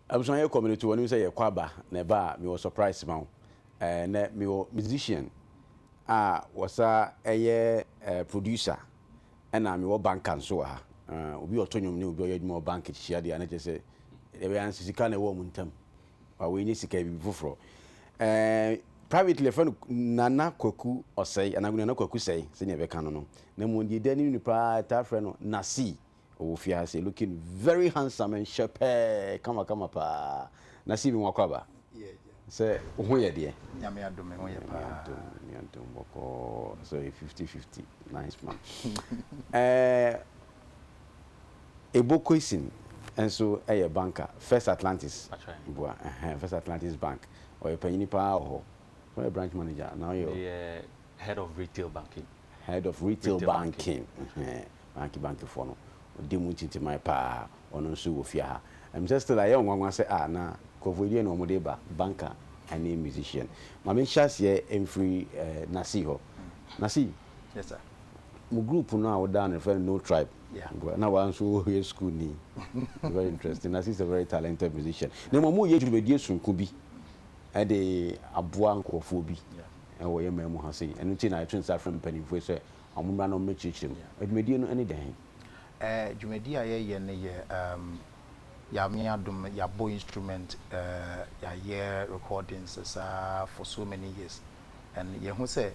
Abushan ye community woni say ye kwaba na ba me was surprise ma na me musician wasa producer na me banker so ha obi otonyom ne obi oyedmo bank hia de na say e be ansisika na wo muntam we ni sika bi foforo privately friend Nana Kwaku Osei and Nana Kwaku say senior be kan no na mo di dani ni pa ta friend no Nasi Ofia say looking very handsome and sharp kama pa Nasi bi wakwaba say ho ye de nyame adom ho ye pa boko so 50-50 nice man Eboko isin and so a banker First Atlantis First Atlantis Bank or a penny pa or a branch manager now you're the head of retail banking banking banking for no demuti to my pa on so ofia I'm just like young one say na kovodi no mo ba banker and a musician mama chas here em free Nasi ho Nasi yes sir my group now we down friend No Tribe yeah now one so here school ni very interesting Nasi is a very talented musician na mo ye dwumadi sunku bi e de aboa nkofo bi e wo ye mamu ha sei enu ti na I train from penifo say amumra no mechichim dwumadi no any dan dwumadi aye ne ye ya me adom ya boy instrument ya year recordings for so many years and ye hu say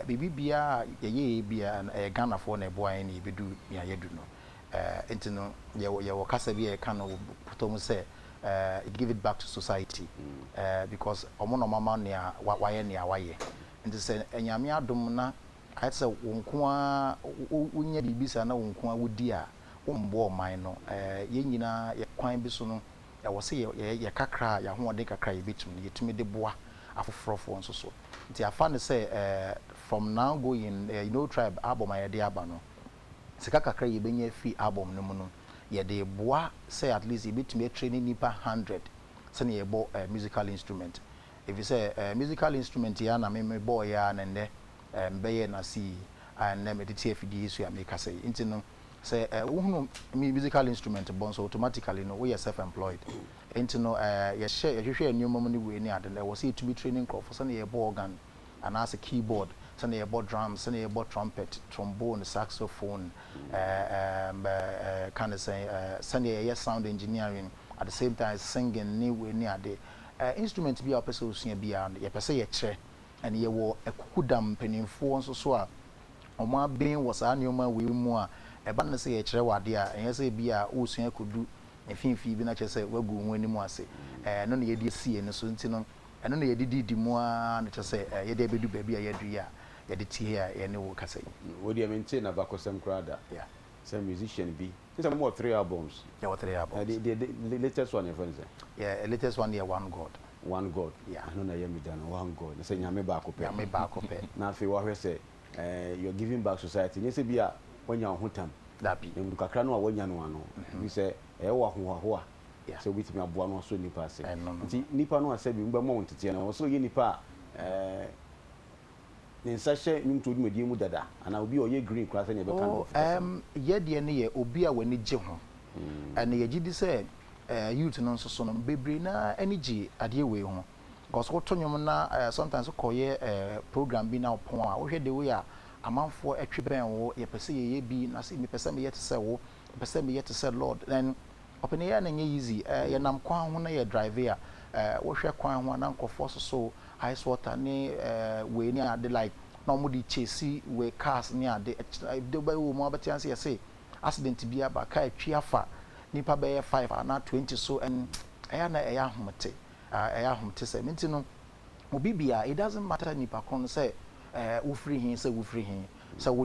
bibia ye bia Ghana for na boy ni bedu ya yedu no entino ye wo kasa bi e kan no potom say give it back to society because omo mama ne waye ne awaye nti say enyame adom na I say wonkoa wonya bibisa na wonkoa wodi a wombo man no ye nyina ye kwan bi so no ya wo se ye kakra ya ho de kakra ye betum ye tumi de boa afofrofo nso so nti afa ne say from now going Tribe album aye de aba no sika kakra ye benya fi album no mu no ye de boa say at least ye betum training nipa 100 say ye bo musical instrument if you say musical instrument ya na me boy ya na nde mbeye na si and na medite afidi so ya make say nti no say musical instrument bon so automatically no we are self employed nti no ye share hwehwe enwom ni we ni ade na we say to be training crop for say ye bo organ and as a keyboard say ye bo drums say ye bo trumpet trombone saxophone kind of say ye sound engineering at the same time singing ni we ni ade instrument bi a person usua bi a ye pese ye kire and ye wo ekukudam penimfo nso so a omo aben was anyoma we mu a eba na se ye kire wade a enye se bi a usua kodu mfimfi bi na kire se wagu hu animu ase no na ye di sie ne so nti no eno na ye di mu a na kire se ye de bedu ba bi a ye du ya ye de tie a ye ne wo kasa yi wo de maintain na bakosem krada yeah some musician bi some more 3 albums yeah 3 albums the latest one your friend say yeah latest one here One God. Yeah. I know na yemi dano one God. Say nyame ba ko pe. Nyame ba ko pe. Na afi wa hwe say you're giving back society. Ni say bia wanya ho tam. Da bi. Em kakra no wanya no ano. We say wo ho a. Yeah. So we timi aboa no so nipa say. No. Nti nipa no ase bi mba mo ntete na so ye nipa ni nsahye nyumto dwumadi mu dada ana obi oye green class na be kan. Ye de ne ye obi a wani gye ho. And ye gidi say youth no so so no bebre na energy ade we ho because what tonyom na sometimes ko ye program bi na opon a wo hwe de we a amanfo etweben wo ye pese ye bi na se me pese me ye te se wo pese me ye te se Lord then open ye na nye easy ye nam kwan ho na ye drive a wo hwe kwan ho na nkofo so ice water ni we ni ade like na mo di chase we cars ni ade de ba wo mo abetianse ye say accident bi aba ka atwi afa nipa be 5 na 20 so and eya na eya homte say minti no obi bia it doesn't matter nipa kon say wo free hin say wo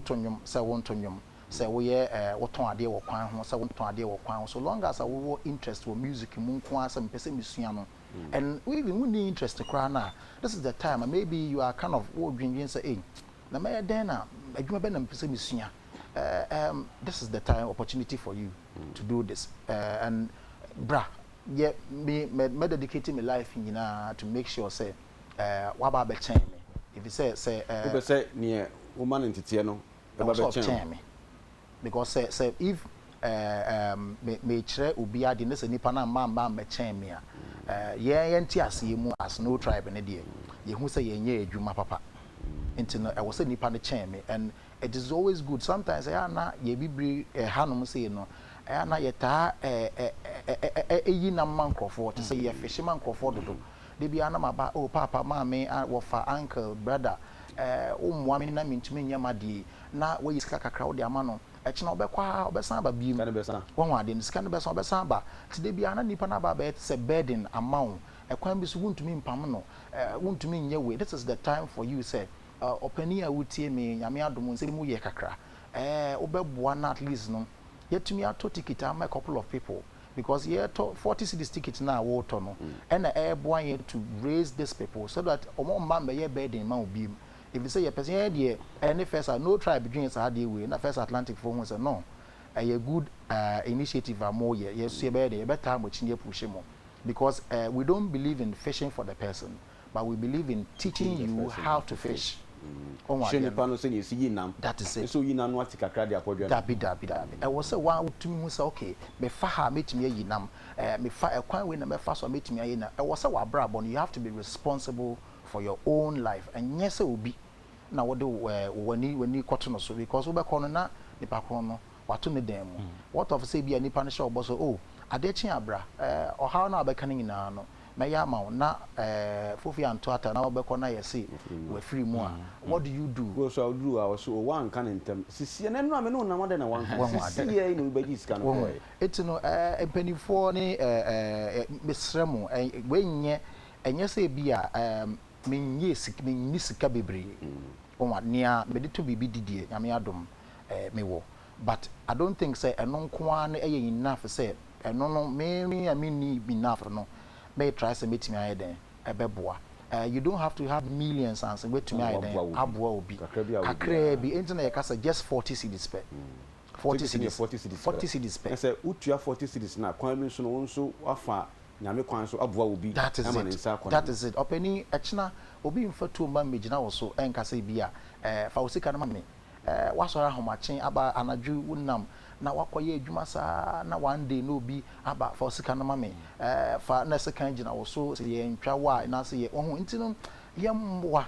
tonyom say wo ntonyom say wo ye wo ton ade wo kwan ho say wo ton ade wo kwan ho so long as wo interest wo music mu nko asa mpese mesua no and we even we need interest kra na this is the time maybe you are kind of wo dwindwin say na me den na adwuma be na mpese mesua this is the time opportunity for you to do this and bra yeah me dedicating my life to make sure say what about be change me if you say you say near woman entity no about change me because say if me chere obi ade ne se nipa na mamba chen me a ye nti ase mu as no tribe ne de ye hu se ye nye adwuma papa nti no e wo se nipa ne chen me, and it is always good sometimes na ye bibiri hanom se no na ye ta yi na mankrofo to say ye fish mankrofo dodo de bia na maba oh papa mama wo fa uncle brother umwa me na mintumi nyama di na we yisika kakra wo de ama no echina obekwa obesan ba biem won ade no sika no besan obesan ba ti de bia na nipa na ba be se burden amount ekwan bi so wuntumi mpam no wuntumi nye we. This is the time for you say opani a wutie me nyame adom nse mu ye kakra obeboa na at least no yetumi ato ticket am a couple of people, because ye to 40 cedis ticket na wo to no and boa ye to raise these people so that omo mba me ye burden ma obiem. If you say your person here any first no tribe between us had way na first Atlantic for say no a good initiative more here yes you better much near push more, because we don't believe in fishing for the person, but we believe in teaching you how to fish. That is it. So you know what kakra de akodwa. Dabi. I was say one to me say okay, me fa ha metimi yinam, me fa ekwan we na me fa so metimi ayina. I was say wa brabon, you have to be responsible for your own life. And yes obi na wo de wani kwato no so, because we be kono na nipa kono wato ne dem. What of say bia nipa ne sha obo so oh Adekye abra oha na abeka nyina no me ya ma na fofi anto ata na obeko na yesi we free mu a what do you do? Go so do I so one kan ntem sisi na no me no na wode na one kan sisi ye no be dis kan ko it no empanifo ne mesremu we nye enye se bia menye sika bebre onwa nia me de to bibi didie nyame adom me wo, but I don't think say eno nko an enough say no me ni enough no may try to meet me then ebeboa. You don't have to have millions and say wait to me then abua obi kakra bi internet ka say just 40 cedis per 40 cedis per say utua 40 cedis na kwan bi so no nso wafa nyame kwan so abua obi. That is it openi echna obi mfatu ma megina wo so enka say bia fa osika na me wasora homachen aba anadwu unam na wakoye adwuma sa na one day no bi aba fa osika na mame fa na seka gina wo so se ye ntwa wa na se ye ohun ntino ye mboa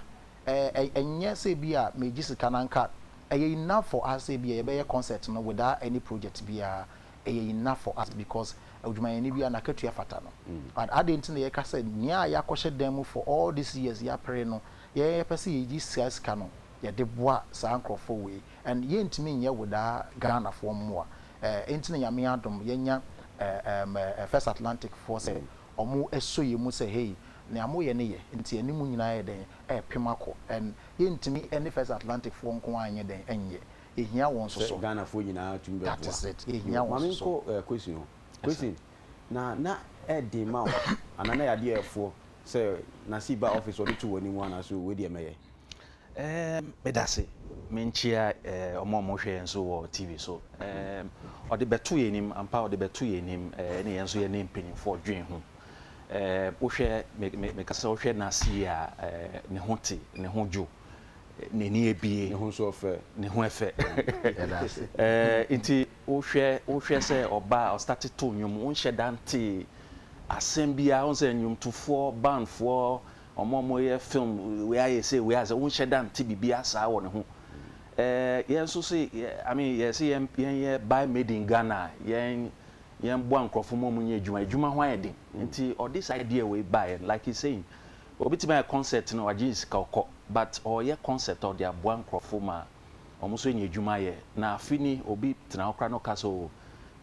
enye se bia meji sika na nka enough for us se bia ye be concert no without any project bia enough for us, because adwuma ye ni bia na katua fata no but ade ntino ye ka say nia ya kwhye dem for all these years ya pere no ye pese ye ji sika no ya de boa sa ankrofo we, and ye ntimi nye woda Ghana for mo entina ya me adom yenya First Atlantic Force omo eso ye mu say hey na amo ye ne ye nti animu nyina ye den pemako, and ye ntimi any First Atlantic for nko anye den enye ehia won so Ghana for nyina tumbe boa. That is it. Ehia won so question na di ma anana ya de efo say na si ba office odi to wani mu ana so we de meye medase menchia omo hwe enso wo TV so ode beto yenim ampa ode beto yenim ne yenso ye ne mpanyimfo dwen ho wo hwe me kasa wo hwe na si a ne hote ne hojo ne ni ebie ne ho so ofe ne ho efe inti wo hwe se oba o start to nwom wo hye dante asembia wo se nwom tofo bandfo omo ye film we aye say we as won shedan ti bibia sa wo ne ho yenso say I mean yes yen buy made in Ghana yen bo ankrofo mo munye adwuma ho ayede nti or this idea we buy like he saying obiti my concert no agis ka okọ but or ye concert or dia bo ankrofo ma omo so nye adwuma ye na afini obi tena okra no kaso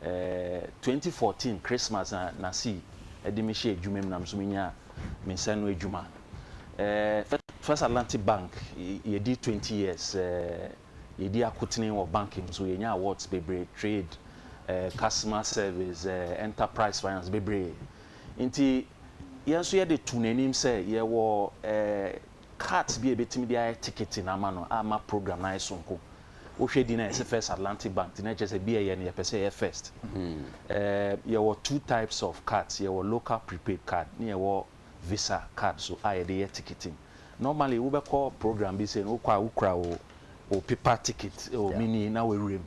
2014 Christmas na see edimi she adwuma m na so menya mensano adwuma First Atlantic Bank ye did 20 years ye did akutini of banking, so ye nya awards bebre trade customer service enterprise finance bebre inti ye so ye de tunanim say ye wo cards bi ebetimi dia ticket na ama no ama program na isonko wo hwe di na First Atlantic Bank na che say bi ye na ye pese ye first ye wo two types of cards, ye wo local prepaid card ni ye wo visa card, so I the ticketing. Normally we call program be saying ukra o paper ticket o mini na we room.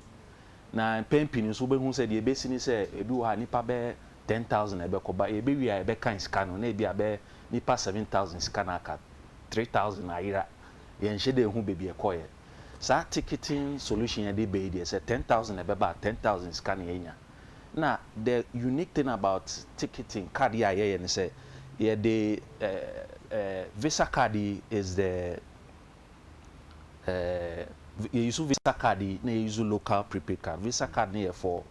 na pempini so be hu say de ebesi ni say ebi wo ha nipa be 10,000 ebe ko ba ebe wi a ebe kan sika no na ebi abe nipa 7,000 sika na aka 3,000 ayira ye nhye de hu bebi ekoye sa ticketing solution ye de be dey say 10,000 ebe ba 10,000 sika na yenya na the unique thing about ticketing card ya ye ne say ye the Visa card is the you use Visa card na use local prepaid card. Visa card na for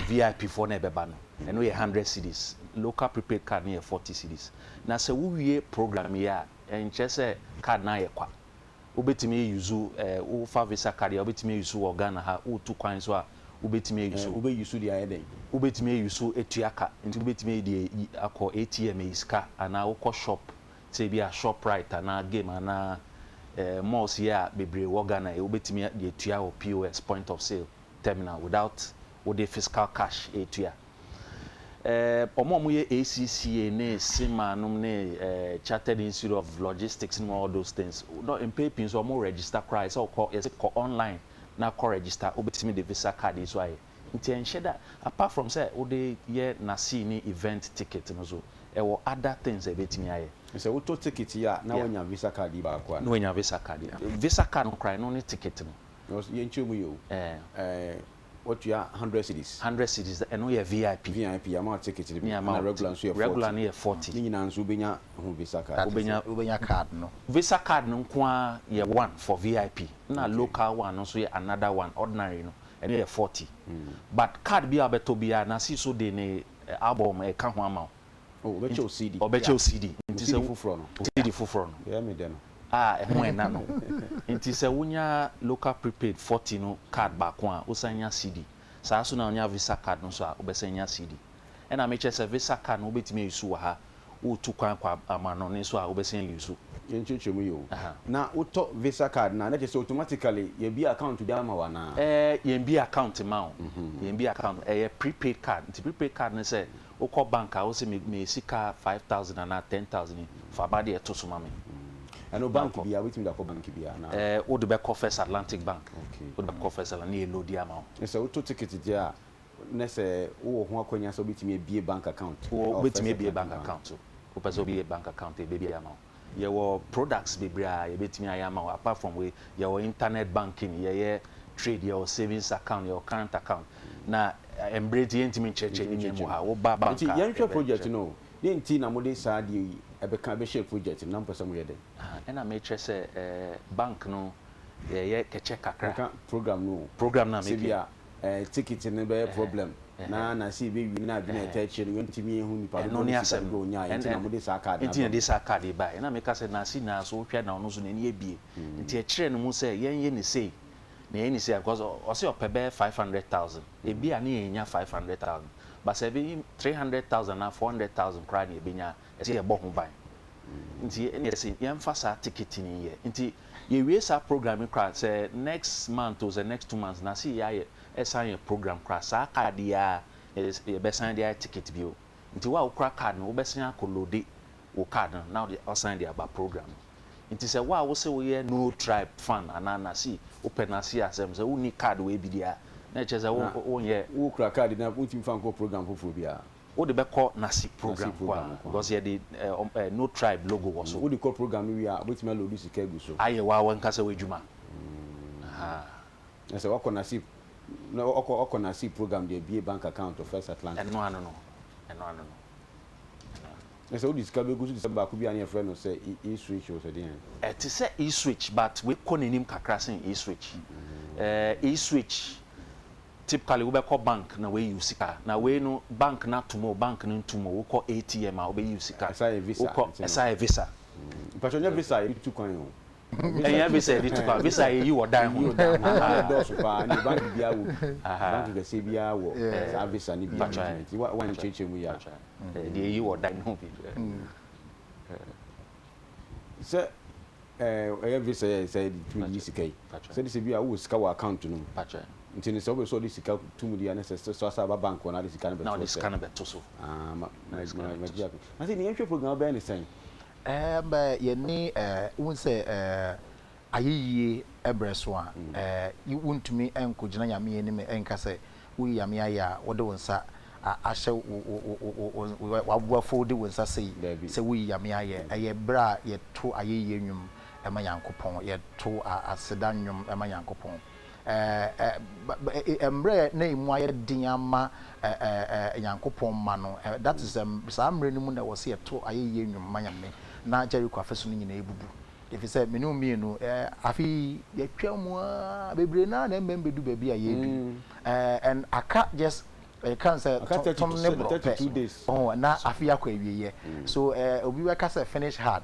VIP for na beba no and we 100 cedis. Local prepaid card na 40 cedis. Na se wo wie program ya en say card na ye kwa obetimi use wo fa Visa card ya obetimi use wo Ghana ha wo tu kwan so a ubetime use use the ayeden ubetime use etuaka nti ubetime de akọ ATM iska ana ukọ shop say be a shop right ana game ana malls ya bebre wogana ubetime de etua or POS point of sale terminal without with the fiscal cash etua omo ye ACCA ne SIMA num ne Chartered Institute of Logistics and all those things no in papers or more register price so call is it online na call register obetimi the Visa card is why nti enhye da apart from say wo de ye na see ni event ticket no so e wo other things ebetimi aye say wo to ticket ya na wonya Visa card ba kwa no wonya Visa card Visa card no cry no ni ticket no ye nchemu yo what you are 100 cedis 100 cedis and no ye VIP amount ticket na regular so regular na 40 ni nyina nso benya ho Visa card ubenya card no Visa card no kwa ye one for VIP na local one no so ye another one ordinary no and ye 40 but card bi abeto bia na si so de ne album e ka ho ama obecho CD nti se fufuro no CD fufuro no ye me de no ehun ena no nti se wonya local prepaid 40 no card ba ko a osanya CD saa so na onya Visa card no so a obesanya CD ena me che se Visa card no obetime isu wa ha o tu kwan kwa amano ne so a obesanya isu ye nchechemu yo na uto Visa card na na say automatically ye bi account bi ama wa na ye bi account ma o ye bi account ye prepaid card nti prepaid card ne say o ko bank a o se me sika 5,000 and 10,000 for body e to so ma me no bank bia wetin da ko bank bia na wo de be call First Atlantic Bank wo de call First Atlantic na load dia ma o say auto ticket dia na say wo ho akonya so betimi bie bank account wo betimi bie bank account wo person bie bank account e bia ma ye wo products bebra ye betimi ayama apart from we ye wo internet banking ye trade your savings account your current account na embrace intimi church ni mu ha wo ba bank nti ye project no ye nti na mo de sa de ebeka be share project na mpesa mo ye de na me tre say bank no ye keche kakra program na me bia ticket ne be problem na see be wi na adwena eteche no ntimi ehu nipa no ni asem go nya nti na mo de sa card na nti de sa card ba na me ka say na si na so hwa na ono so na ni ebie nti e kire no mu say ye ni say na ye ni say because o say opebe 500,000 ebi a na ye nya 500,000 but say 300,000 na 400,000 cry na ebenya e say e bo ho ban nti e say ye mfa sa ticket ni ye nti ye we sa program cry say next month or the next 2 months na see ya assign a program crash sa card ya is be sign the ticket bio nti wa ukra card no be sign akolode wo card now they assign the about program nti say wa wo say we no tribe fan anana see open na see asem say we need card we bi dia na che say wo ye wo ukra card na put fan ko program foforo bia wo de be call na see program because here the no tribe logo was so wo de call program we are wetin me load sika gu so aye wa won ka say we djuma na say wako na see no oko na see program dey be bank account of First Atlantic no na say wo disika be gu so disika ba ku bia na friend no say e-switch o say den it is say e-switch but we konenim kakra say e-switch e-switch typically we be call bank na we use sika na we no bank na tumo bank na tumo we call ATM a we use sika esa visa patronya visa e tu kwan o enya visa e tu kwan visa e yi wo dan ho do so pa ni bank bia wo bank ga se bia wo sa visa ni bia ti wa ncheche mu ya de yi wo dan ho bi se visa e say tu ni sika se di se bia wo sika wa account no nti ni so be so di sika tumu dia na se so asa ba bank na di sika na be na di sika na be to so ma dia na se ni enhwe program ba ni sen ba ye ni won say ayeye ebreso a you want me enko gina nyame anim enka se wo yame aya wo de wonsa ahye wo fold wonsa sei se wo yame aya eye bra ye to ayeye nwum ema yankopon ye to aseda nwum ema yankopon emre na imu aye din ama yankopon ma no that is sa amre ni mu na wo se ye to ayeye nwum ma nyame na Jericho afeso no nyina ebubu if you say menu mienu afi ye twam bebre na mbembedu baby a yedu and aka just can say 32 days oh na afi akwa awiye so obi we ka say finish hard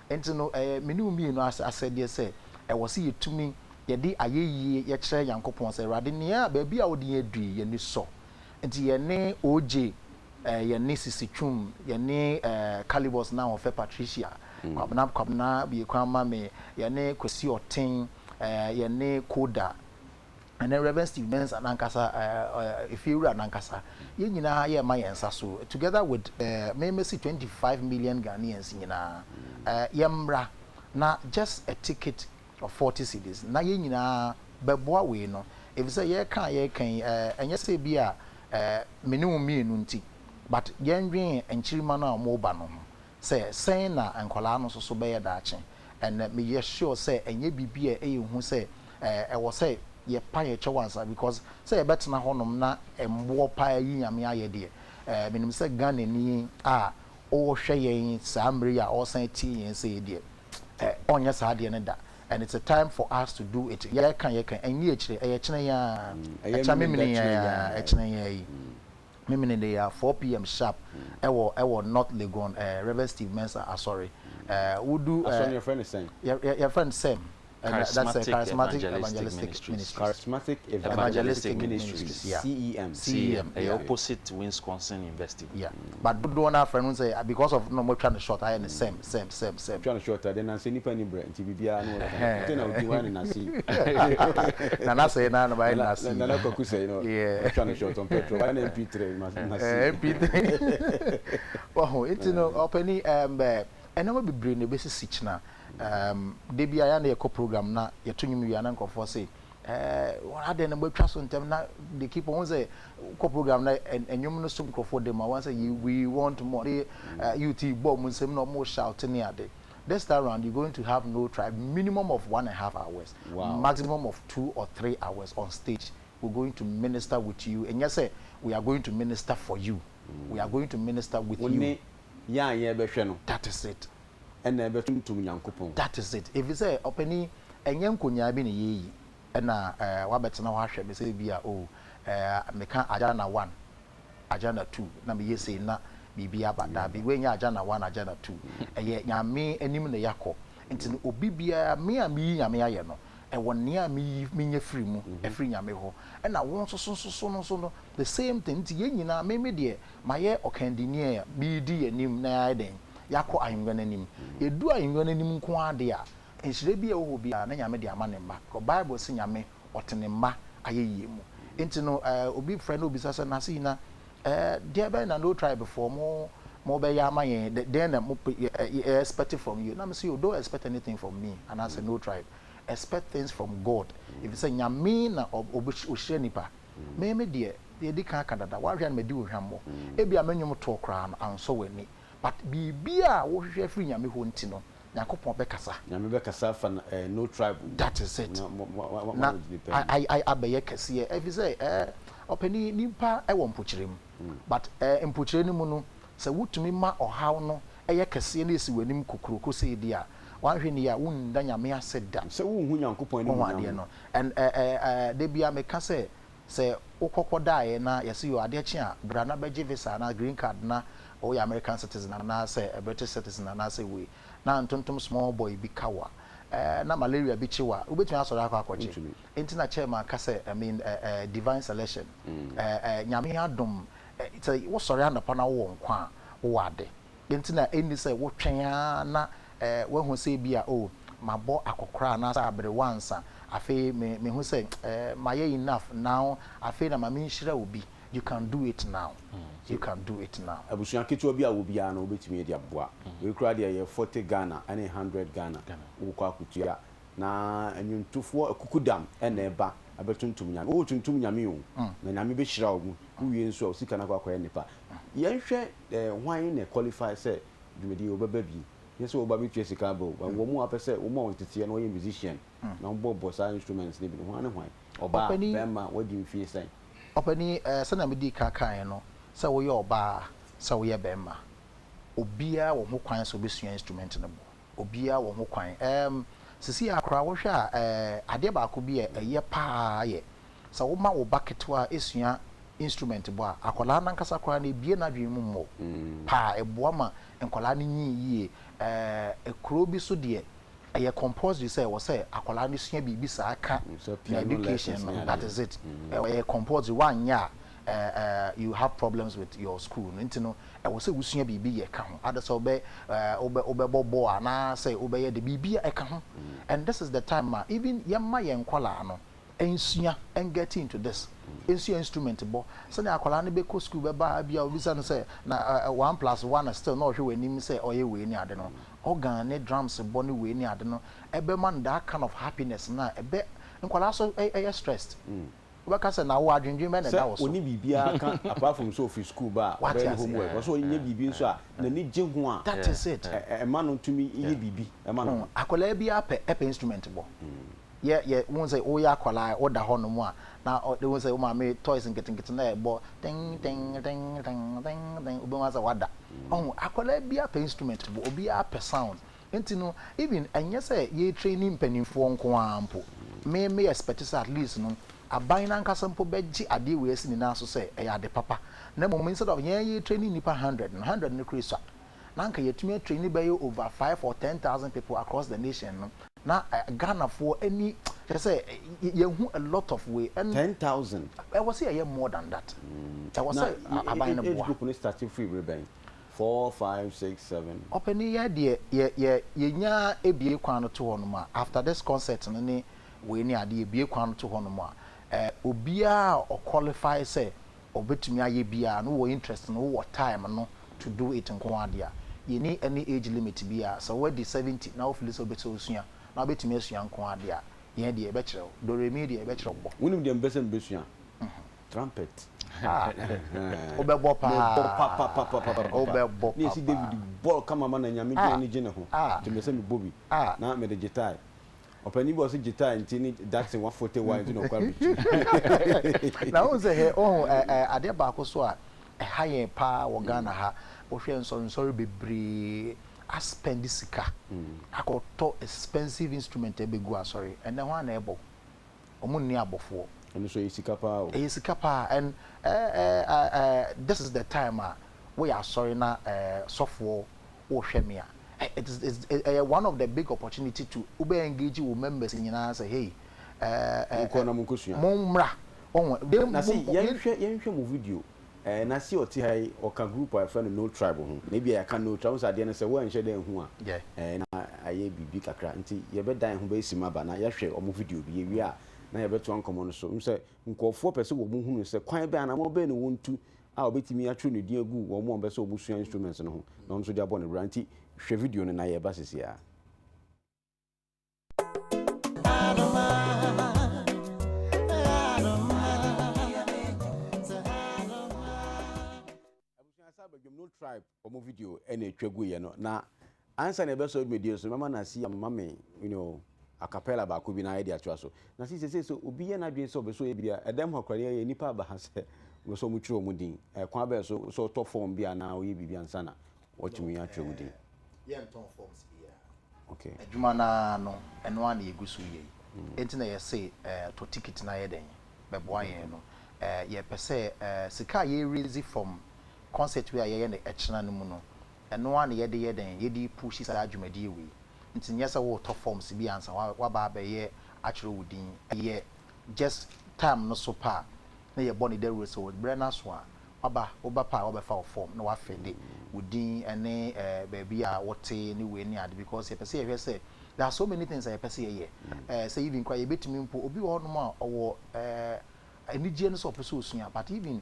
enti no menu mienu asede say e wo se yetumi ye di ayeye ye kire yankopon say rade ne baby a wo di adui ye ni so enti ye ne OJ ye ne sisitwum ye ne calibers na ofe Patricia kwabna bi kwama me ye ne kwesi oten ye ne koda and then Reverend Steve Men's and Ankasa if you run Ankasa ye nyina ye ma yensa so together with maybe 25 million Ghanaians nyina yemra na just a ticket of 40 cedis na ye nyina beboa we no if say ye kan enye say bia minimum mienu nti but yenwen enchirima na mo ba no say sen na enkola no so be ye daache and me ye sure say enye bibia hu say e wo say ye pa ye chewansa because say betena honom na embo pa yi nyame aye de minim say Ghana ni o hwe yen samre ya o san ti yen say de onye sa de ne da and it's a time for us to do it ye kan enye ekire ye kene ya chamemini ya ekene ya yi memini de ya 4 p.m. sharp ewo North Legon Reverend Steve Mensa sorry we do your friend is saying your friend Sam that's a charismatic evangelistic ministry. Charismatic evangelistic ministries. Yeah. CEM. Opposite Wisconsin University. Yeah. But do one our friend say because of no more trying to short I and same. Trying to short then I say nipa ni bre nti bibia no. Then I do one na see. Na na say na by na see. Na na koku say no. Yeah. Trying to short on petrol and MP3 na see. MP3. Oh, it's no opening and we be bring the basic sichna debi aya na yeko program na yetunyum wi ana nkofo say one day na betwa so ntem na they keep on say ko program na enyum no so nkofo dem one say we want more UT bomb nsem no more shouting ade this time round you're going to have no tribe minimum of 1.5 hours maximum of 2 or 3 hours on stage we're going to minister with you and yes say we are going to minister for you we are going to minister with you yeah behwe no that is it and betuntum nyankopon that is it if you say openi enye nkonya bi ne yeyi na wabetena wa hwe be say bia meka ajana 1 ajana 2 na me yesi na bibia bada bi wenya ajana 1 ajana 2 eye nyame anim ne yakọ nti obi bia me ami nyame aye no woni ami nya free mu free nyame ho na won so no the same thing nti ye nyina me de maye okandini bi di anim na ya den yakọ ayinwana nim edu ayinwana nim nko ade a enhire bi a wo bi a na nyame de ama ne mba ko bible se nyame otene mba ayeye mu enti no obi friend obi sasa na se na there be na no try before mo be ya amaye then expect it from you na me say you don't expect anything from me and I say no tribe expect things from God if you say nyame na oshire nipa me de di kan kadada wa hwa na me di ohwammo e bia menwom to kra anso wani but bibia wo hwehwe free nyame ho nti no yakopon bekasa nyame bekasa fa no tribe that is it na I abeye kase e fi say opani nipa e wo mpochirem but mpochire mu no se wutumi ma ohaw no eye kase na esi wanim kokroko se di a wan hwe ni ya wunda nyame aseda se wo hu nyankopon ni mu no and de bia meka say ukokodae na yesi yo Adekye a brana beje visa na green card na o ya American citizen na say a British citizen na say we na ntontom small boy bi kawa na malaria bi chiwa ubetumi asoro akwaje enti na chairman ka say I mean divine selection nyame adom say wo sori anapa na wo nkwa wo ade enti na eni say wo twen na wo hu say bi a mabo akokora na sa abere wansa afi me hu say maye enough now afi na mama nhira obi you can do it now you can do it now abusuan ketu obi a wo bia na obetumi de aboa we kura de 40 Ghana and 100 Ghana wo kwa kutua na anyuntufo akukudam eneba abetuntum nyame wo tuntum nyame o na nyame be hira wo wie nso sika na kwakoye nipa yenhwe hwan na qualify say dwumedi obeba bi yeso oba bi twa sika bo wo mu apese wo mu ontete no ye musician na wo bossa instruments ne bi hwan ne hwan oba bema wadi mfie sai opani sana medi kakan no se wo ye oba se wo ye bema obia wo ho kwan so besua instrument ne bo obia wo ho kwan sisi akra wo hwa ade ba ko bi ye pa ye se wo ma wo baketwa esua instrument bo akola na nkasa kra na ebie na dwen mu mo pa eboa ma enkola ne nyi ekro bi so de ye compose say wo say akola ne sua bibi sa aka na education no, that is it ye compose one ya you have problems with your school nti no wo say wusua bibi ye ka ho ada so obe bobo ana say obe ye de bibi e ka ho and this is the time even yemma ye nkola no ensua and get into this ensua instrument bo so na akola ne be ko school be ba bia obisa no say na 1 + 1 still no hwe wanim say oye we ni ade no organ ne drums bo ne we ni ade no ebe man that kind of happiness na ebe nkola so stressed obaka say na wo adwendwen me na da wo so oni bibia kan apart from so for school ba be homework so onye bibi nso a na ni je ho a that is it e ma no tumi ye bibi e ma no akola bia pe instrument bo yeah won say o ya akola o da ho no mu a na they won say o ma me toys nkete na e bo ting ting ting ting ting ting obi wa say wada akola bia pe instrument bo obi a pe sound enti no even enye say ye training penifo nko ampo me expect say at least no aban na nkasa mpo beji ade we asi ni na so say e ya de papa na mo instead of ye training nipa 100 ne krisa na nka yetumi training be over 5 or 10,000 people across the nation no na Ghana for any they say you a lot of way and 10,000 I was say more than that I was say aban na boy group no starting free rebel 4 5 6 7 open here de ye nya ebie kwan no to ho no ma after this concert no ne we ni ade ebie kwan no to ho no ma obia o qualify say obetumi aye bia no wo interest no wo time no to do it nko ade a ye ni any age limit bia so we di 70 now feel so beto osua na betumi asua nko ade a ye de e be kire do re mi de e be kire bo wonim de mbese mbesua trumpet obebo pa obebo ni si David ball kama mana nyame de ni gine ho to me se me bobi na me de guitar opani bo se guitar ntini that's 141 no kwa na won say he ade ba ko so a haye pa wo Ghana ha wo hwe nsori bebre a spend sika akoto expensive instrument e begu asori and then one na ebo omunni abofo and so sika pa o sika pa and this is the time we are sorry na software wo hwe me it is one of the big opportunity to ube engage with members in na say hey ukona mukusua momra na si yenhwe mu video na si oti hai oka group a friend no tribe ho na bia ya kan no tribe so ade na say wo enhwe den hu a na aye bibi kakra nti ye be dan ho be sima ba na ye hwe omo video bi ye wi a na ye beto ankomo no so mse nkofo pese wo mu hunu se kwan be ana mo be no wontu a obetimi atru ne din agu wo mo be se obusua instruments no ho na onso dia bo ne bra nti hwe video no na ye ba sesia no tribe omo video ene twegu ye no na answer na be so media so mama na si mama me you know a cappella ba ko bi na idea to so na si se so obi ye na dwen so be so e bia edem hokware ye nipa ba ha se we so mu twiro mu din kwa be so to form bia na o ye bibia ansa na watumi ya twiro din ye nton forms bia okay adwuma na no eno ana yegusu ye enti na ye say to ticket na ye den be boa ye no ye pese sika ye raise from concert we aye na echena no mu no eno ana ye de ye den ye di push sa adwumadi we nti nyesa wo to forms bi ansa wa ba be ye akiro wudin ye just time no so pa na ye boni de rose wo brana so a oba pa oba fa form na wa fede wudin ene baby a wote ni we ni ade because ye pese ye say there are so many things I pese ye say even kwa ye betimi mpo obi wo no ma owo enije no so pese osua but even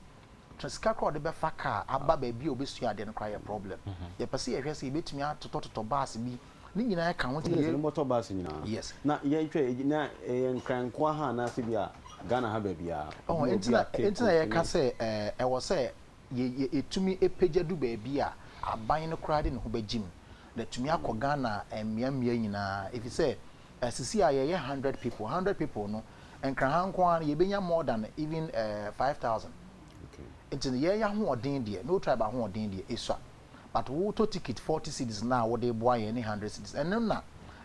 transika crowd be faka aba baby obesua de no cry problem ye pese ye hwese ye betimi atototo bus bi ni nyina ka ho tie no motor bus nyina yes na ye twa na nkranko ha na se bia Ghana ha ba bia oh entina ye ka se wo se ye etumi epagya du ba bia aban no kra de ne ho bagim na tumi akọ Ghana mmia nyina if you say sisi a ye 100 people no nkranko an ye benya more than even 5,000 okay entina ye ya ho odin de no tribe ho odin de esua but wo to ticket 40 cities na wo de boa ye ne 100 cities eno na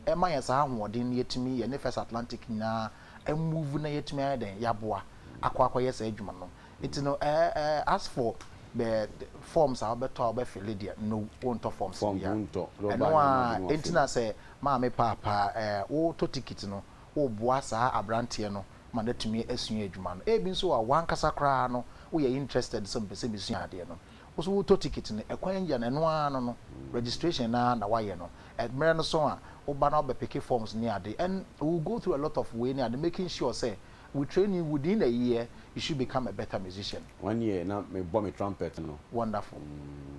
e ma ye sa ho odin yetumi ye ne First Atlantic na move na yetumi aden yaboa akwa yes adwuma no it no as for the forms are better be fill there no won't forms ya no entina say ma me papa wo to ticket no wo boa sa abrante no ma na tumi asua adwuma no e bi nso wa wankasa kra no wo ye interested some person bisua ade no wo wo to ticket no ekwan ya na no ano no registration na wa ye no mere no so a wo ba na be pick forms ni ade and we will go through a lot of way ni ade making sure say we train you within a year you should become a better musician 1 year na me bomb me trumpet no wonderful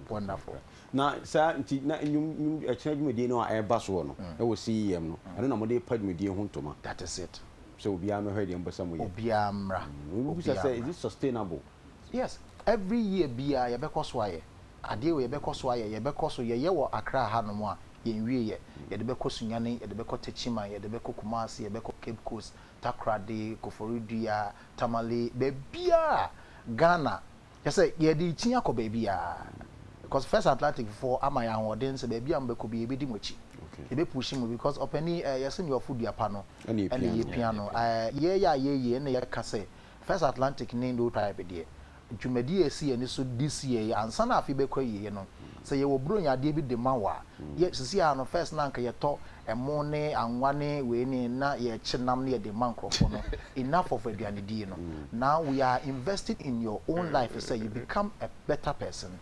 wonderful na sa nti na nyum akira dwumadi no a eba so no e wo CEM no eno na mo de pa dwumadi ho ntoma that is it so obi am hwe de mbasa mo ye obi amra we say is it sustainable yes every year bia ye bekoso aye ade we ye bekoso aye ye bekoso ye wo Accra ha no mo a ye nwie ye de bekoso nyane ye de bekota Chima ye de bekokumasi ye beko Cape Coast Takrade Koforidua Tamale bebia Ghana you say ye di tia ko bebia because First Atlantic for amaya hoden se bebia mbeko bi ebedi mochi e be push him because openi yesin your food ya pano and ye piano ye na ye ka say First Atlantic ni do tribe de dwumadi esi ani so this year ansa na afi bekọ ye no say ye wo bronya de bi de mawa ye sisi ano first na nka ye to emo ne anwane we ni na ye chenam ne de mankrofo no enough of aduane di no now we are investing in your own life so you become a better person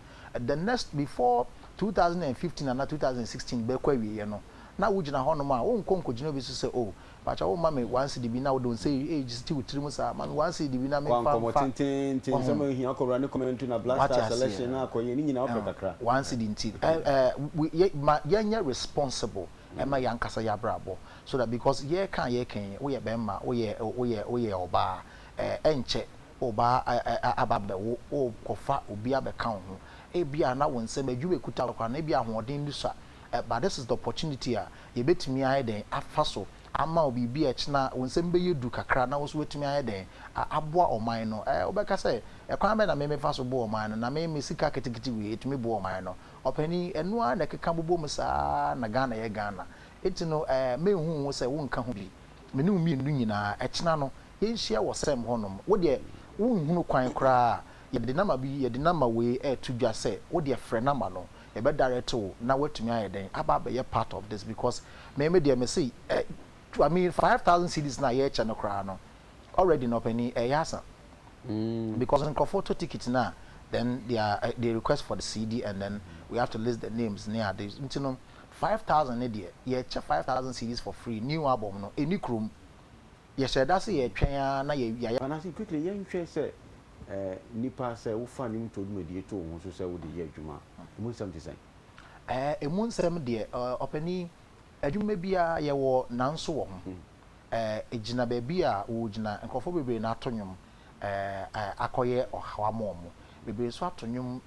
the next before 2015 and 2016 bekọ we no na wujina ho no ma wo nkonko jina bi so say oh pacha wo ma me once di bi na wo don say age still trimu sa ma once di bi na me fa tin some hia ko run comment na blaster selection na akoye ni nyina ofre kakra once di nti ye responsible e ma yankasa ya brabo so that because ye kan wo ye bemma wo ye oba enche oba ababe wo kofa obi abeka ho e bia na won se madwube kuta kwa na bia hoodin lusa but this is the opportunity you betimi aye den afaso ama obi bi e china wonsem be yedu kakra na wo so wetimi aye den aboa oman no obeka say ekwan be na me faso bo oman no na me sika ketekete we etimi bo oman no opani enu a na keka bobo mu sa na Ghana ye Ghana etino me hu say wo nka ho bi me ne mi nu nyina e china no ye nhia wo sem honom wo de wo hunu kwan kra ye de nama we to dwa say wo de frɛ nama no e be direct na wetumi aye den aba be part of this because me de me say I mean 5,000 cedis na ye channel kra no already no penny yasa because in photo tickets na then they request for the CD and then we have to list the names near this you know 5,000 idea ye check 5,000 CDs for free new album no any chrome ye said that's ye twan na ye and I see quickly ye nhwe say nipa say wo fa nim to dwumadi to wo so say wo de ye adwuma mo something say emu nsem de opani adwuma bia ye wo nanso wo ho ejina ba bia wo jina nkofo bebre na atonyum akoye ohawamo mo bebre so atonyum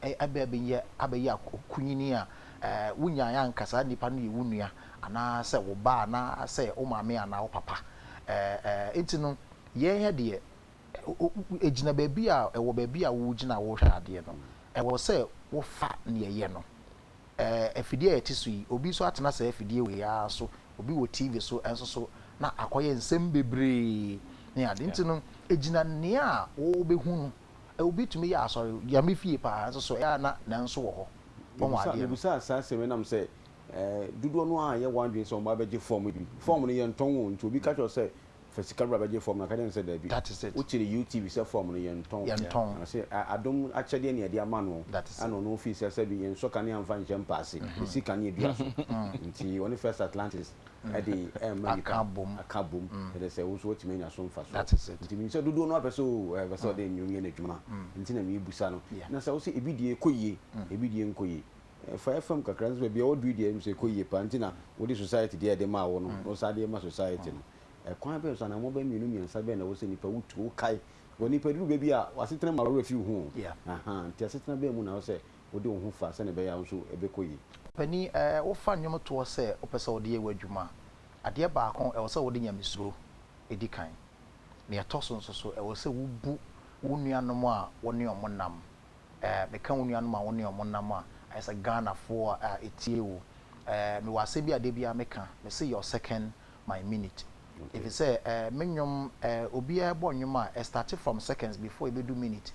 abaye akunyini a wunya ya nkasa nipa no ye wunua ana se wo ba na se o maame ana wo papa entino ye he de ejina ba bia wo ba bia wo jina wo hwa ade no wo se wo fa ne ye no afidie etisui obi so atena sa afidie we ya so obi wo TV so enso so na akoye nsem bebre ne ade ntino ejina ne a wo behunu obi tumi ya asori ya mefie pa enso so ya na nso wo ho bon ade busa asase me nam say dudo no a ye wandwe so ma beje form no ye nton wo nti obi ka cho say physical beje form na ka den say da bi that is it wo chire UTV say form no ye nton na say adom achede ne ade amano ano no office say bi enso kan ya mfa nche mpase sika ne dua so nti one First Atlantis ade akabom they say wo so wotime nya so mfa so that is it nti mi say dudo no apeso de nyumye na dwuma nti na mi busa no na say wo say ebidie koyie ebidie nkoyie fa FM kakra nso bia o do die nso ko yie pa ntina wo di society dia de ma wo no no sa de ma society no kwan be so na mo ba mienu miensa be na wo se nipa wutu kai wo nipa duru be bia wasetena ma wo fi hu aha ntia setena be mu na wo se wo de wo hu fa se ne be ya nso ebe ko yi pani wo fa nyom to se o pese wo de ye adwuma ade ba kon e wo se wo de nyamesuro edi kan na ya toso nso so e wo se wo bu wo nuanom a wo ne omo nam me kan wo nuanom a wo ne omo nam a ayesa Ghana for etie wo me wase bi ade bia me kan me say your second my minute. Okay. If you say menyom obi e bo nyom a start from seconds before e be do minute.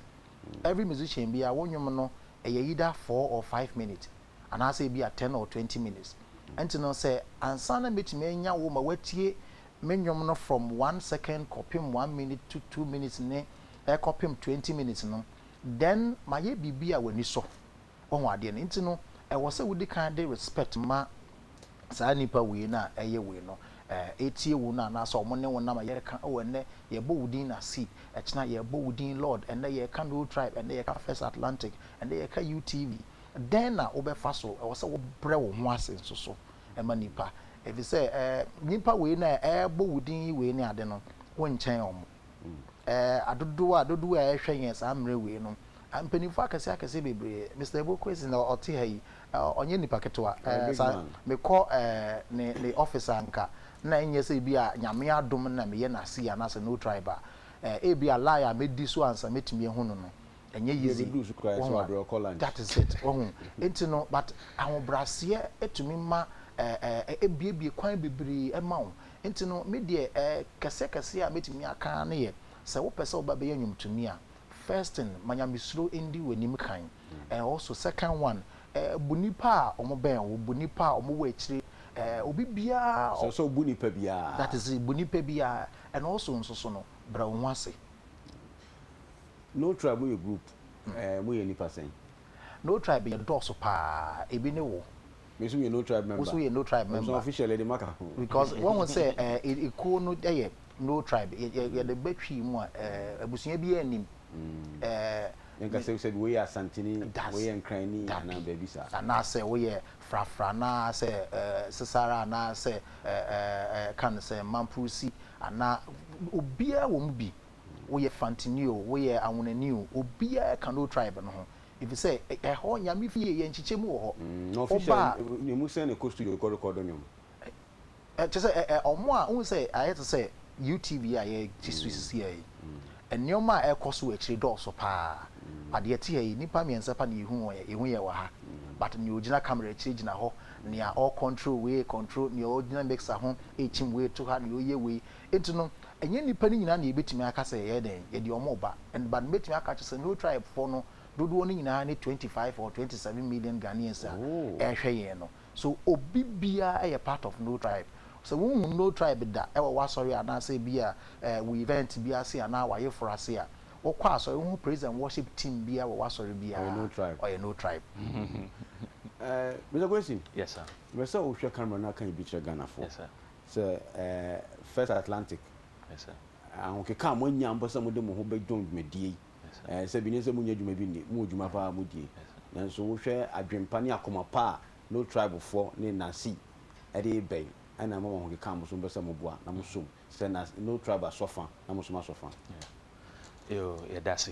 Every musician bia wo nyom no either 4 or 5 minutes and I say be at 10 or 20 minutes. And to know say ansana metime nya wo ma watie menyom no from 1 second kopim 1 minute to 2 minutes ne kopim 20 minutes no then my ye bibia wani so on ade no nti no wo say wo di kan de respect ma saa nipa we na eye we no etie wo na na so mo ne wo na ma ye ka wo ne ye bo wudin na see echna ye bo wudin Lord and ye ka no tribe and ye ka First Atlantic and ye ka UTV then na obefa so wo say wo bre wo ho ase nso so e ma nipa if you say nipa we na bo wudin we ne ade no wo nchen omo adodo a ehwe yen saa mre we no ampanifo akase bebre Mr. Ebokwesi na oti hayi onye nipa ketwa me call ne officer anka na enye se bi a nyame adom na me ye na see na se no tribe e bi a liar me di so ansa metimi ehunu no enye easy that is it enti no but awon brase etumi ma ebiebie kwan bebre e ma wo enti no me de kase a metimi aka na ye se wo pese oba be yanyum tumi a first thing manyamisro endi wenim kan and also second one bunipa omo ben wo bunipa omo wo akire obi bia so bunipa bia that is bunipa bia and also nso so no bra wo ase no tribe we group mo ye nipa sen no tribe ye doso pa ebi ne wo me so ye no tribe member so ye no tribe member so officially the maka because one will say equal no dey no tribe ye the betwi mu abusunya bi anim nka say we are santini we are nkrani na baby sa na say we frafra na say sesara na say kan say mampusi ana obia wo mu bi we fantinio we awonani obia kan no tribe no ho if you say ho nyame fie ye nchiche mu ho no official ni mu say na ko studio ko record nyom to say omo a won say I had to say UTV aye tisisi aye enioma ekoso akire doso pa ade ti ayi nipa miensa pa ne ehu ye wa ha but ne original camera akire gina ho ne all control we control ne original mixer ho echim we to ha ne oye we enti no enye nipa ni nyina na ebetimi aka say ye den ye de omo ba and but betimi aka say no tribe for no dodo ni nyina ne 25 or 27 million Ghanaians ehwe ye no so obi bia e part of no tribe so we no tribe da e wa sorry ana say bia we event bia say ana wa ye for ase a wo kwa so we praise and worship team bia wa sorry bia or no tribe Mr. Kwesi yes sir we say o hwe camera na kan bi che Ghana for yes sir so First Atlantic yes sir ahun ke ka mo nya mbo se mo de mo ho be don dwumadie se bi ne se mo nya dwuma bi ni mo dwuma pa mo die na so wo hwe adwempa ne akoma pa no tribe for ne nasi e de be ana mama ho ke ka mo so be se mo boa na mo so se na no tribe asofa na mo so ma sofa yo ya dasi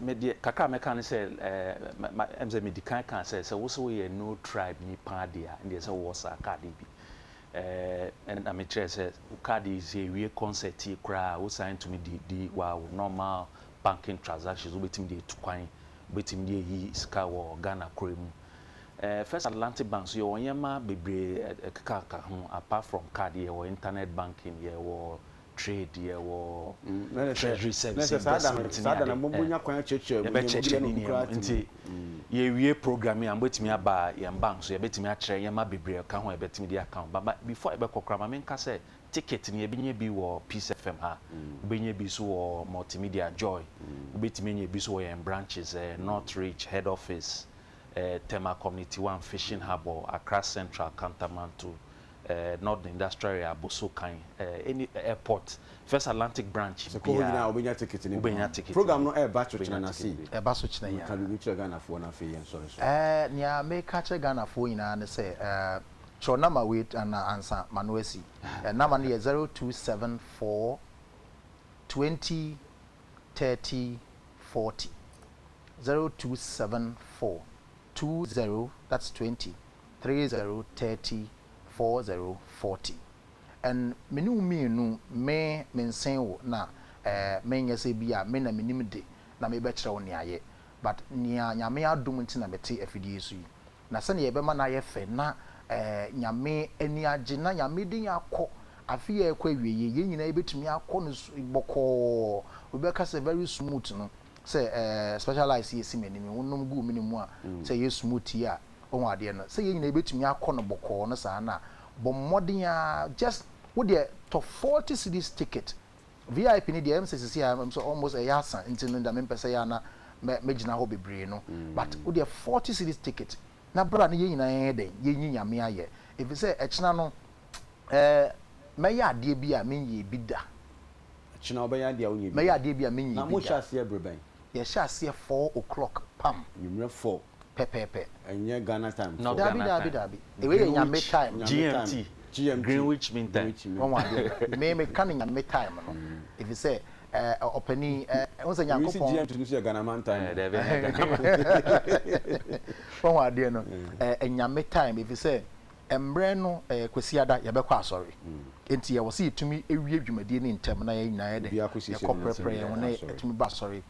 me de kaka me kan say emze me di kan say wo so we no tribe ni pa dia and say wo sa ka de bi and I mean say card is a real concert kra wo sign to me di wow normal banking transactions wo betim dey to kwan betim dey yi ska wo Ghana kremu First Atlantic Bank so your yema bebre kaka ho apart from card ye or internet banking ye or trade ye or treasury services sada na mobunya kwan cheche nti ye wie programming am betimi aba ye bank so ye betimi a kire ye ma bebre ka ho ye betimi di account but before e be kokra ma men ka say ticket ni ye binye bi wo Peace FM ha binye bi so wo multimedia joy betimi nye bi so wo en branches Northridge head office Tema Community 1 Fishing Harbor Accra Central Cantonment Northern Industrial Area Bosokan any airport First Atlantic branch so ko nyina obenya ticket ni program no e ba cho china na see e ba so china ya can we Ghana for na fe yen sorry nia me ka che Ghana for nyina ne say cho number wait and answer manuasi number no 0274 20 30 40 0274 20 that's 20 30 30 40 40 and menu me mensen wo na me nyese bia me na menim de na me be kire wo ne aye but nia nyame adom nti na bete afidie su na se ne ye be ma na ye fe na nyame ani age na nyame din akọ afi ye kwa wiye ye nyina ebetumi akọ no boko obeka se very smooth no say specialize ye simeni me wonnom gu minimu a say ye smooth ya on ade no say ye nyina ebetumi akọ no boko no sa na bo modern ya just with the top 40 cities ticket VIP ni the MCCC am so almost a yasa into no da me pese ya na me gina ho bebre no but with the 40 cities ticket na bra na ye nyina ye den ye nyinyame aye if you say echina no me ya ade bi a menye bi da echina obeya ade a onye bi me ya ade bi a menye bi da na mo sha se breben ye sha se 4 o'clock pam you 4 pepepe enye Ghana time no dabi ewe ye nyame time GMT Greenwich Mean Time one me can nyame time no if you say openi once nyankopon GMT no se Ghana man time one ade no nyame time if you say embre no kwesiada ye bekọ asori enti ye wo se itumi ewie dwumadie ni ntem na ye nyina ye de ye kọprepre ye wona etumi ba asori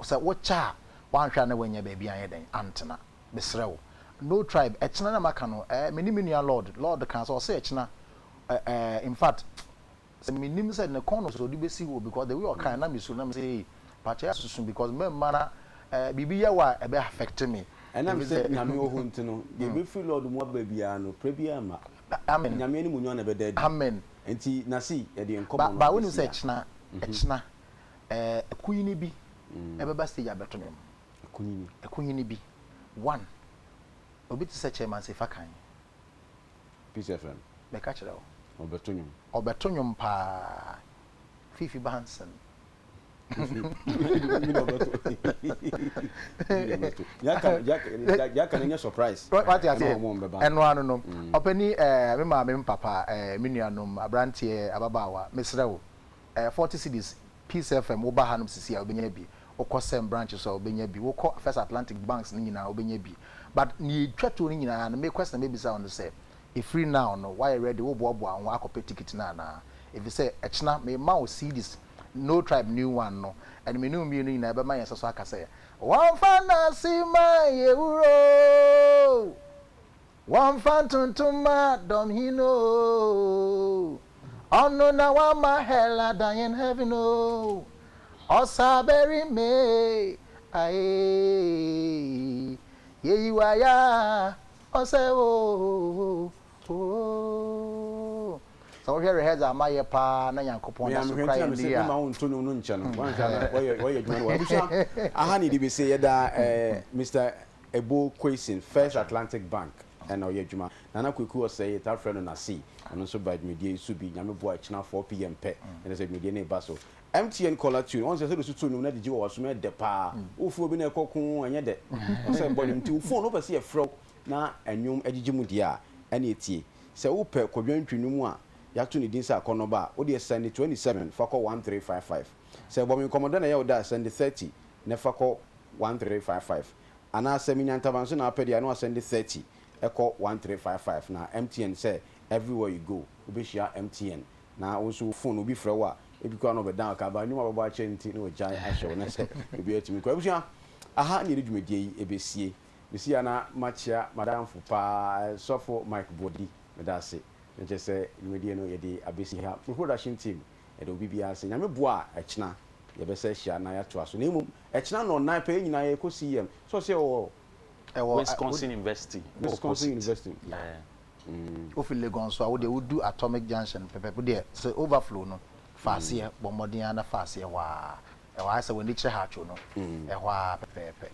so wo cha wanhwa na wanya ba bia ye den antena besrew no tribe echina na maka no menimia lord kan so say echina in fact se menim said na kono so di besi wo because the way o kan na me so na me say pacha susun because me mana bibi ya wa e be affect me and am say nyame wo hunti no ye be free lord mo ba bia no prebia ma amen nyame ni munyo na be dead amen enti na see e de enkomo ba wonu say echina kunyini bi e be ba stage abeto nyom kunyini bi one obi ti se chairman se fakan Peace FM me ka kire obeto nyom pa Fifi Banson ya kan nya surprise what you say eno anu no opani me ma me papa me nuanom abrantie ababawa mesrewo 40 cities Peace FM wo ba hanum sisi a obenya bi okosem branches so obenya bi wo First Atlantic banks ni nyina obenya bi but ni twato ni nyina na me question me bisa on say if free now no why ready wo boabo an akopɛ ticket na if you say echna me ma o see this no tribe new one no and me no mi no nyina be ma yes so aka say one fan asima yewuro one fan tuntuma dom hino ono na wa ma hella dying heaven no osaberi me aye ye waya osewo so here heads are my pa na yankopon na so cry in the ma won to no nche no wan ka we dwuma no abusha aha ni di be say yeda Mr. Ebo Kwesing First Atlantic Bank and now yedwuma nana kweku o say that friend na see and so by media su bi nyame boy china 4 p.m. pe and say media na ba so MTN caller tune on say so tune na digi wo so me de pa ofu obi na ekokun anya de say boy nti phone no pese e fro na enwum agigi mu dia ene etie say wo pe kodwantwinu mu a ya to ni din sa konoba o de send 27 fako 1355 say bo me komodo na ya o da send 30 na fako 1355 ana say minya intervention na apedi na send 30 eko 1355 na MTN say everywhere you go obeshia MTN na also phone obi frɛ wa ebi kwa no be down ka ba nyuma babo a chenti na ojan ahwe na say ebi atimi kwa obeshia aha ni redwumedie yi ebesie bisia na machia madam fupa sofo Mike Body medase nje say redwumedie no ye de abesi ha production team e do bibia say nyame boa echina ye be say hia na ya to aso na emum echina no nan pa nyina ye kosi yem so say o Wisconsin University yeah ofil Legon so wo de wodu Atomic Junction pepe de so overflow no faase bomodin na faase wa e wa say woni kire ha cho no e hwa pepe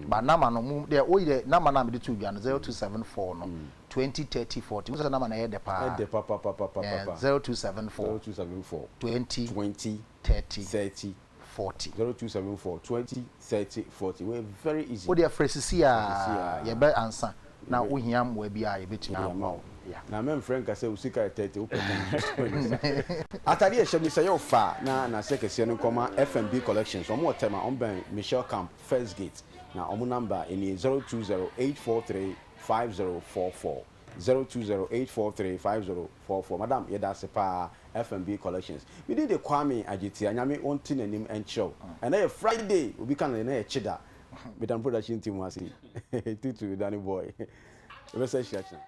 But number no there o the number na me de to dwa no 0274 no 203040 we say number na the pa 0274 20 30 40 0274 20 30 40. We're very easy. What the phrases here ye be answer na wo hia mo bia ye betumi ama yeah na men friend ka say usika 30 open atade e shemi say yo fa na sekese no koma FNB collections omo tema on ben Michelle Camp first gate na omo number in 0208435044 0208435044. Madam yeda se pa FNB collections we did the Kwame Agiti anyame onti nanim encho and na Friday we can na e chida with an production team was tutu Danny boy. Research action.